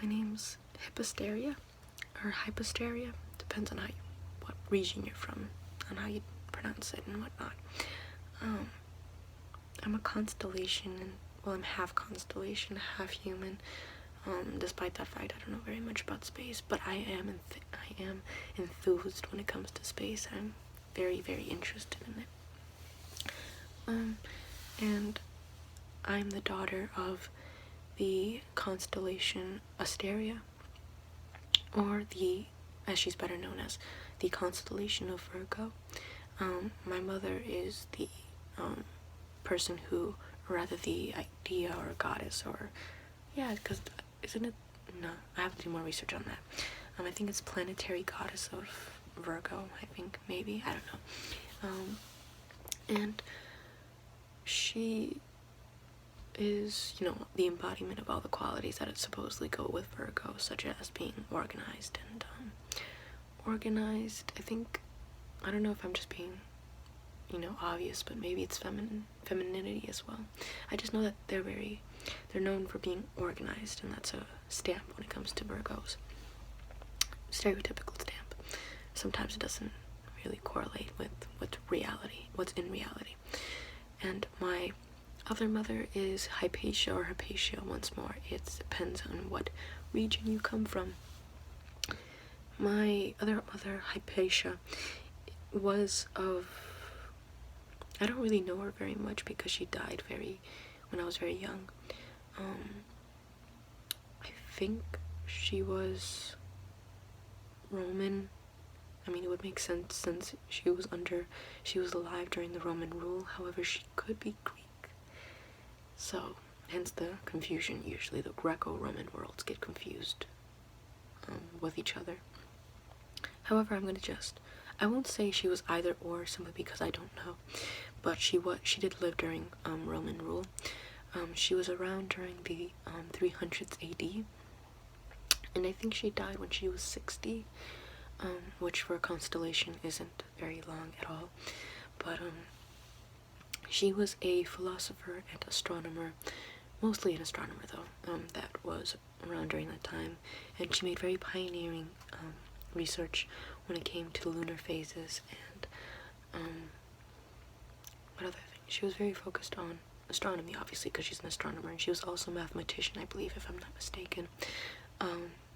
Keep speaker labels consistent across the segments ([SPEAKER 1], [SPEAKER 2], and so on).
[SPEAKER 1] my name's Hypastraea, or Hypastraea, depends on what region you're from, on how you pronounce it and whatnot. I'm a constellation, and well, I'm half constellation, half human. Despite that fact, I don't know very much about space, but I am enthused when it comes to space. I'm very, very interested in it. And I'm the daughter of the constellation Asteria, or as she's better known as, the constellation of Virgo. My mother is the person who, or rather the idea or goddess, or because isn't it? No, I have to do more research on that. I think it's planetary goddess of Virgo. I think maybe, I don't know. And she is, the embodiment of all the qualities that supposedly go with Virgo, such as being organized and organized. I don't know if I'm just being, obvious, but maybe it's femininity as well. I just know that they're known for being organized, and that's a stamp when it comes to Virgos. Stereotypical stamp. Sometimes it doesn't really correlate with what's in reality. And my other mother is Hypatia, or Hypatia once more. It depends on what region you come from. My other mother, Hypatia, was I don't really know her very much because she died when I was very young. I think she was Roman. I mean, it would make sense since she was alive during the Roman rule. However, she could be Greek. So, hence the confusion. Usually the Greco-Roman worlds get confused with each other. However, I won't say she was either or, simply because I don't know. But she did live during Roman rule. She was around during the 300s AD. And I think she died when she was 60. Which for a constellation isn't very long at all. But she was a philosopher and astronomer, mostly an astronomer though, that was around during that time, and she made very pioneering research when it came to lunar phases and what other thing. She was very focused on astronomy, obviously, because she's an astronomer, and she was also a mathematician, I believe, if I'm not mistaken.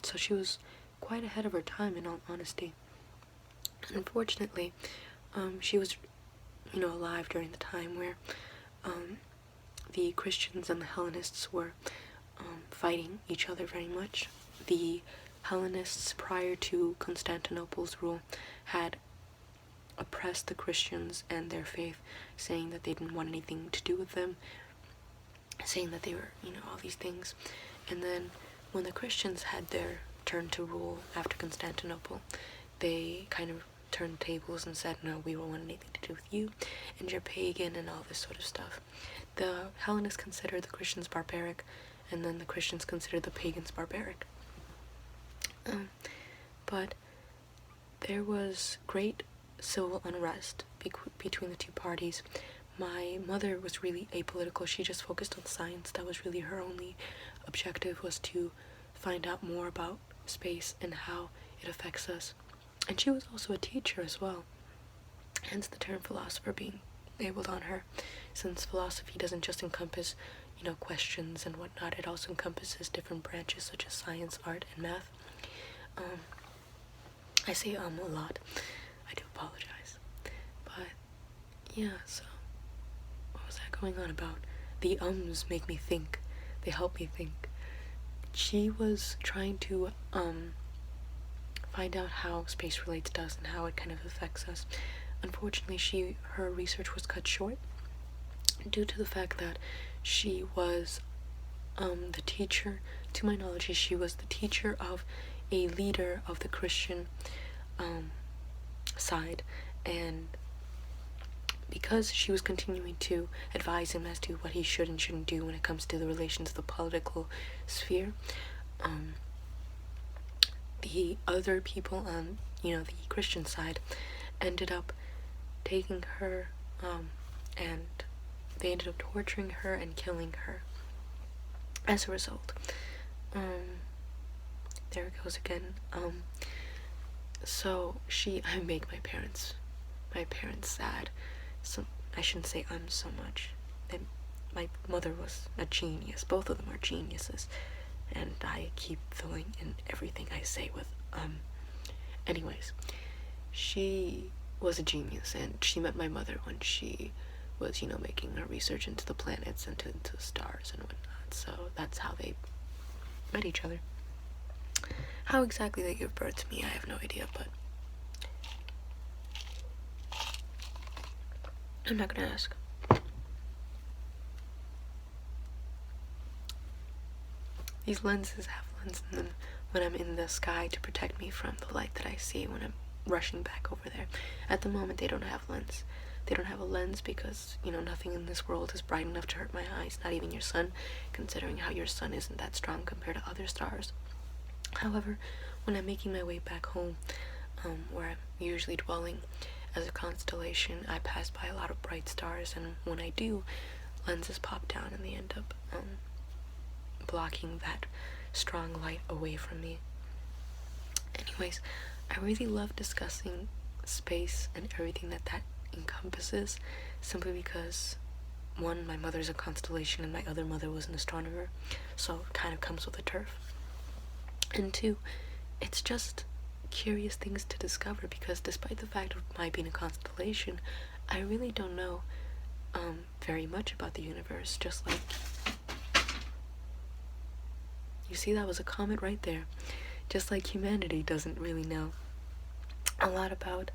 [SPEAKER 1] So she was quite ahead of her time, in all honesty. Unfortunately, she was, alive during the time where the Christians and the Hellenists were fighting each other very much. The Hellenists, prior to Constantinople's rule, had oppressed the Christians and their faith, saying that they didn't want anything to do with them, saying that they were, all these things. And then when the Christians had their turn to rule after Constantinople, they kind of turned tables and said, no, we don't want anything to do with you, and you're pagan and all this sort of stuff. The Hellenists considered the Christians barbaric, and then the Christians considered the pagans barbaric. But there was great civil unrest between the two parties. My mother was really apolitical. She just focused on science. That was really her only objective, was to find out more about space and how it affects us. And she was also a teacher as well, hence the term philosopher being labeled on her, since philosophy doesn't just encompass, questions and whatnot. It also encompasses different branches such as science, art, and math. I say a lot. I do apologize. But yeah, so what was that going on about? The ums make me think. They help me think. She was trying to find out how space relates to us and how it kind of affects us. Unfortunately, her research was cut short due to the fact that she was the teacher, to my knowledge, she was the teacher of a leader of the Christian side, and because she was continuing to advise him as to what he should and shouldn't do when it comes to the relations of the political sphere, the other people on, the Christian side ended up taking her, and they ended up torturing her and killing her as a result. there it goes again. So I make my parents sad. So I shouldn't say so much. My mother was a genius. Both of them are geniuses, and I keep filling in everything I say with Anyways, she was a genius, and she met my mother when she was, making her research into the planets and into the stars and whatnot. So that's how they met each other. How exactly they gave birth to me, I have no idea, but I'm not gonna ask. These lenses have lens in them when I'm in the sky to protect me from the light that I see when I'm rushing back over there. At the moment, they don't have lens. They don't have a lens because, nothing in this world is bright enough to hurt my eyes, not even your sun, considering how your sun isn't that strong compared to other stars. However, when I'm making my way back home, where I'm usually dwelling as a constellation, I pass by a lot of bright stars, and when I do, lenses pop down and they end up blocking that strong light away from me. Anyways, I really love discussing space and everything that encompasses, simply because, one, my mother's a constellation and my other mother was an astronomer, so it kind of comes with a turf. And two, it's just curious things to discover, because despite the fact of my being a constellation, I really don't know very much about the universe. Just like, you see, that was a comet right there. Just like humanity doesn't really know a lot about,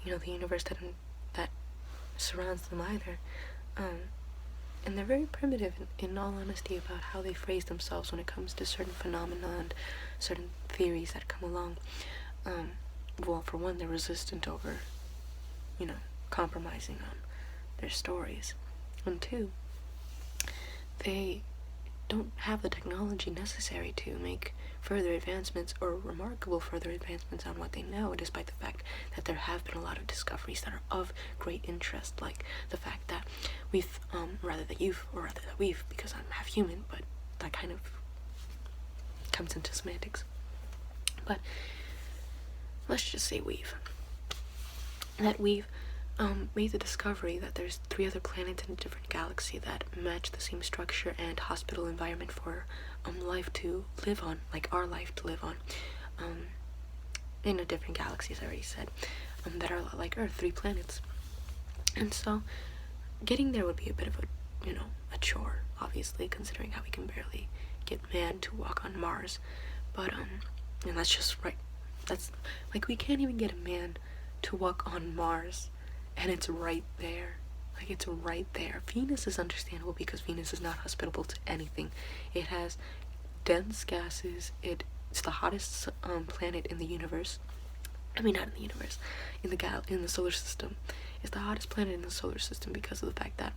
[SPEAKER 1] the universe that surrounds them either. And they're very primitive, in all honesty, about how they phrase themselves when it comes to certain phenomena and certain theories that come along. Well, for one, they're resistant over, compromising on their stories. And two, they don't have the technology necessary to make further advancements or remarkable further advancements on what they know, despite the fact that there have been a lot of discoveries that are of great interest, like the fact that we've, because I'm half human, but that kind of comes into semantics. But let's just say we've made the discovery that there's 3 other planets in a different galaxy that match the same structure and hospital environment for life to live on, like our life to live on, in a different galaxy, as I already said, that are a lot like Earth, 3 planets. And so getting there would be a bit of a chore, obviously, considering how we can barely get man to walk on Mars. But and that's just right. That's like, we can't even get a man to walk on Mars, and it's right there. Like, it's right there. Venus is understandable because Venus is not hospitable to anything. It has dense gases. It's the hottest planet in the universe. I mean, not in the universe, in the solar system. It's the hottest planet in the solar system because of the fact that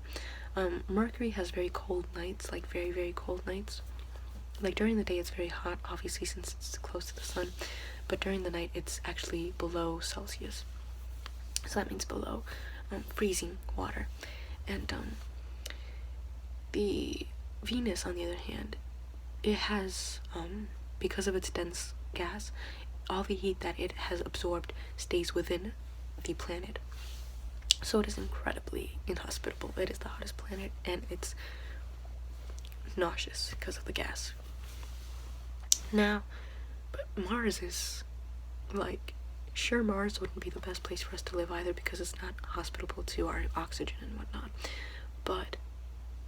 [SPEAKER 1] Mercury has very cold nights, like very, very cold nights. Like, during the day it's very hot, obviously, since it's close to the sun, but during the night it's actually below Celsius. So that means below freezing water. And the Venus, on the other hand, it has, because of its dense gas, all the heat that it has absorbed stays within the planet. So it is incredibly inhospitable. It is the hottest planet, and it's nauseous because of the gas. Now, but Mars is, like, sure, Mars wouldn't be the best place for us to live either because it's not hospitable to our oxygen and whatnot, but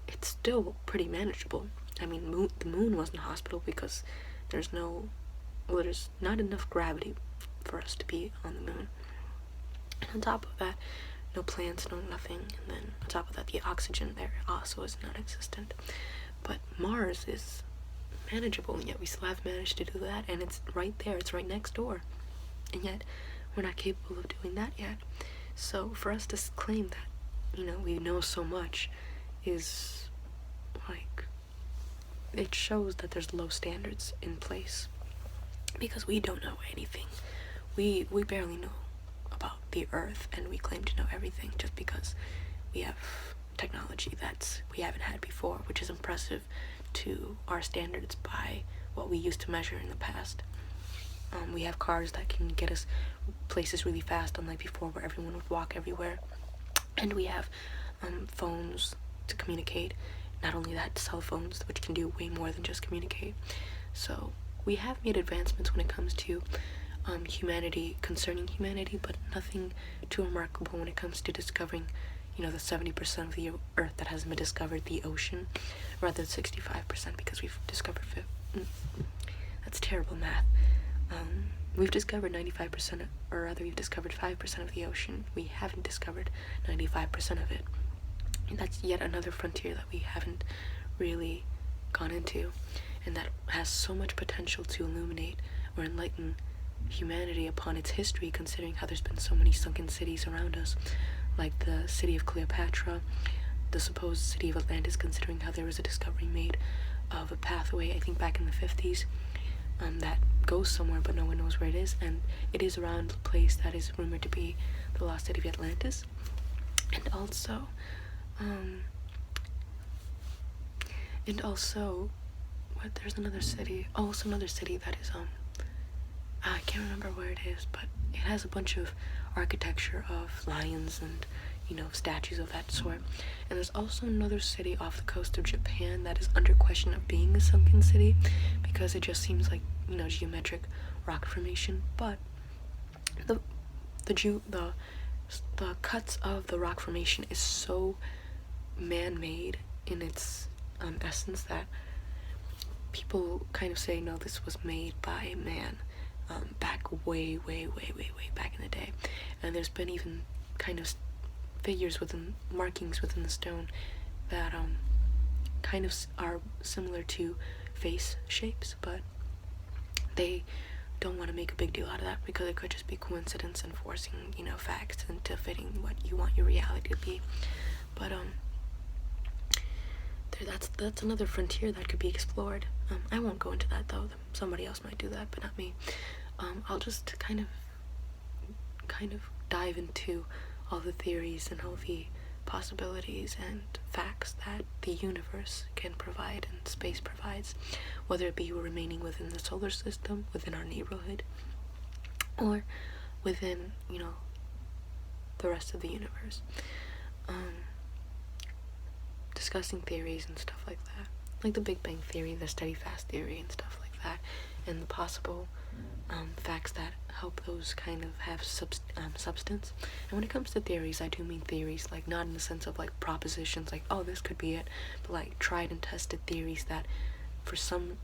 [SPEAKER 1] it's still pretty manageable. I mean, the moon wasn't hospitable because there's not enough gravity for us to be on the moon. And on top of that, no plants, no nothing. And then on top of that, the oxygen there also is non-existent. But Mars is manageable, and yet we still have managed to do that, and it's right there, it's right next door. And yet, we're not capable of doing that yet. So for us to claim that, we know so much is, like, it shows that there's low standards in place. Because we don't know anything. We barely know about the Earth, and we claim to know everything just because we have technology that we haven't had before, which is impressive to our standards by what we used to measure in the past. We have cars that can get us places really fast, unlike before where everyone would walk everywhere. And we have phones to communicate. Not only that, cell phones, which can do way more than just communicate. So we have made advancements when it comes to humanity, concerning humanity, but nothing too remarkable when it comes to discovering, the 70% of the Earth that hasn't been discovered, the ocean, rather than 65%, because we've discovered that's terrible math. We've discovered 95%, or rather we've discovered 5% of the ocean. We haven't discovered 95% of it. And that's yet another frontier that we haven't really gone into, and that has so much potential to illuminate or enlighten humanity upon its history, considering how there's been so many sunken cities around us, like the city of Cleopatra, the supposed city of Atlantis, considering how there was a discovery made of a pathway, I think back in the 50s, that goes somewhere but no one knows where it is, and it is around a place that is rumored to be the lost city of Atlantis. And also there's another city, another city that is I can't remember where it is, but it has a bunch of architecture of lions and statues of that sort. And there's also another city off the coast of Japan that is under question of being a sunken city, because it just seems like geometric rock formation, but the cuts of the rock formation is so man-made in its essence that people kind of say, no, this was made by man back way back in the day. And there's been even kind of markings within the stone that kind of are similar to face shapes, but they don't want to make a big deal out of that because it could just be coincidence and forcing facts into fitting what you want your reality to be. But that's another frontier that could be explored. I won't go into that though. Somebody else might do that, but not me. I'll just kind of dive into all the theories and all the possibilities and facts that the universe can provide and space provides, whether it be remaining within the solar system, within our neighborhood, or within the rest of the universe. Discussing theories and stuff like that, like the Big Bang Theory, the steady fast theory and stuff like that, and the possible facts that help those kind of have substance. And when it comes to theories, I do mean theories like not in the sense of like propositions like, oh, this could be it, but like tried and tested theories that for some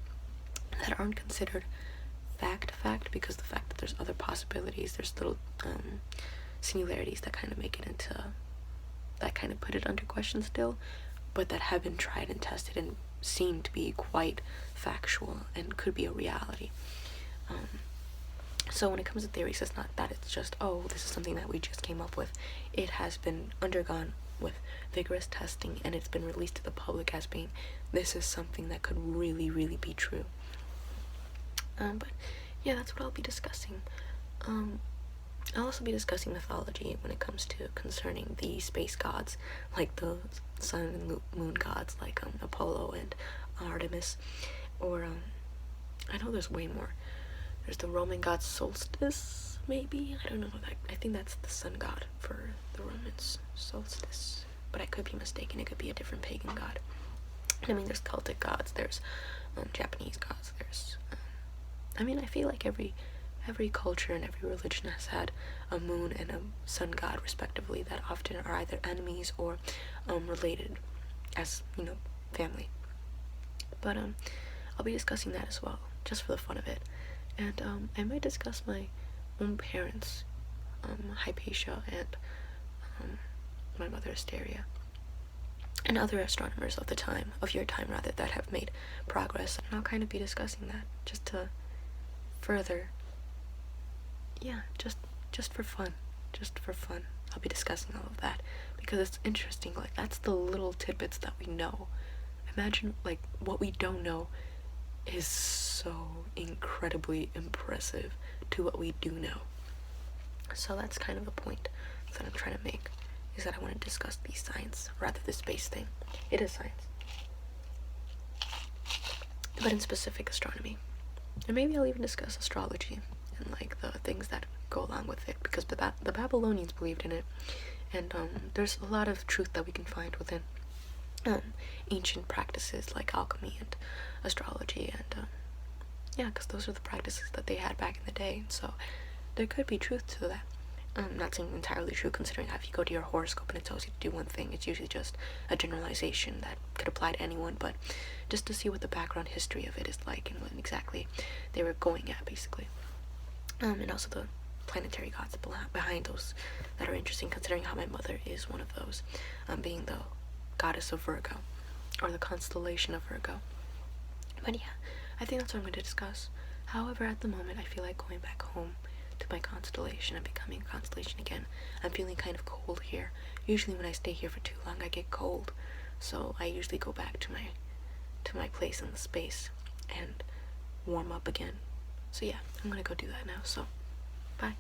[SPEAKER 1] that aren't considered fact, because the fact that there's other possibilities, there's little similarities that kind of make it into, that kind of put it under question still, but that have been tried and tested and seem to be quite factual and could be a reality. So when it comes to theories, it's not that it's just, oh, this is something that we just came up with. It has been undergone with vigorous testing, and it's been released to the public as being, this is something that could really be true. But yeah, that's what I'll be discussing. I'll also be discussing mythology when it comes to concerning the space gods, like the sun and moon gods, like Apollo and Artemis, or I know there's way more. There's the Roman god Solstice, maybe? I don't know. I think that's the sun god for the Romans, Solstice. But I could be mistaken. It could be a different pagan god. I mean, there's Celtic gods. There's Japanese gods. There's... I feel like every culture and every religion has had a moon and a sun god, respectively, that often are either enemies or related as, family. But I'll be discussing that as well, just for the fun of it. And I might discuss my own parents, Hypatia and my mother Asteria, and other astronomers of your time rather, that have made progress. And I'll kind of be discussing that just to further, just for fun. I'll be discussing all of that because it's interesting. Like, that's the little tidbits that we know. Imagine, like, what we don't know is so incredibly impressive to what we do know. So that's kind of the point that I'm trying to make, is that I want to discuss the science, rather the space thing. It is science. but in specific astronomy. And maybe I'll even discuss astrology and like the things that go along with it, because the Babylonians believed in it, and there's a lot of truth that we can find within ancient practices like alchemy and astrology, and yeah, because those are the practices that they had back in the day, so there could be truth to that. I'm not saying entirely true, considering that if you go to your horoscope and it tells you to do one thing, it's usually just a generalization that could apply to anyone, but just to see what the background history of it is like and what exactly they were going at, basically. And also the planetary gods behind those that are interesting, considering how my mother is one of those, being the goddess of Virgo, or the constellation of Virgo. But yeah, I think that's what I'm going to discuss. However, at the moment, I feel like going back home to my constellation and becoming a constellation again. I'm feeling kind of cold here. Usually when I stay here for too long, I get cold, so I usually go back to my place in the space and warm up again. So yeah, I'm gonna go do that now, so bye.